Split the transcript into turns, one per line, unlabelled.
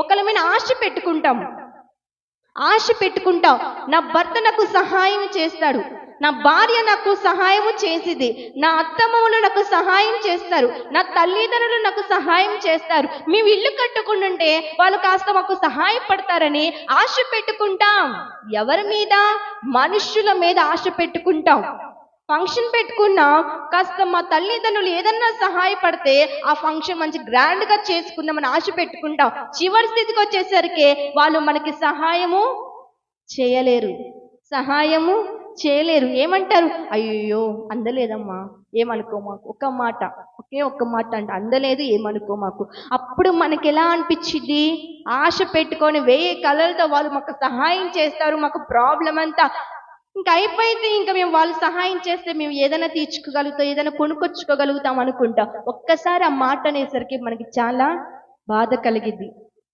ఒకళ్ళ మీద ఆశ పెట్టుకుంటాం. నా భర్త నాకు సహాయం చేస్తాడు, నా భార్య నాకు సహాయం చేసిది, నా అత్తమ్మలు నాకు సహాయం చేస్తారు, నా తల్లిదండ్రులు నాకు సహాయం చేస్తారు, మేము ఇల్లు కట్టుకుంటుంటే వాళ్ళు కాస్త మాకు సహాయపడతారని ఆశ పెట్టుకుంటాం. ఎవరి మీద? మనుష్యుల మీద ఆశ పెట్టుకుంటాం. ఫంక్షన్ పెట్టుకున్నాం, కాస్త మా తల్లిదండ్రులు ఏదన్నా సహాయపడితే ఆ ఫంక్షన్ మంచి గ్రాండ్గా చేసుకుందామని ఆశ పెట్టుకుంటాం. చివరి స్థితికి వచ్చేసరికి వాళ్ళు మనకి సహాయము చేయలేరు. ఏమంటారు? అయ్యో అందలేదమ్మా, ఏమనుకో మాకు, ఒక్క మాట అంటే అందలేదు, ఏమనుకో మాకు. అప్పుడు మనకి ఎలా అనిపించింది? ఆశ పెట్టుకొని 1000 కళలతో వాళ్ళు మాకు సహాయం చేస్తారు, మాకు ప్రాబ్లం అంతా ఇంకా అయిపోయింది, ఇంకా మేము వాళ్ళు సహాయం చేస్తే మేము ఏదైనా తీర్చుకోగలుగుతాం, ఏదైనా కొనుక్కొచ్చుకోగలుగుతాం అనుకుంటాం. ఒక్కసారి ఆ మాట అనేసరికి మనకి చాలా బాధ కలిగిద్ది.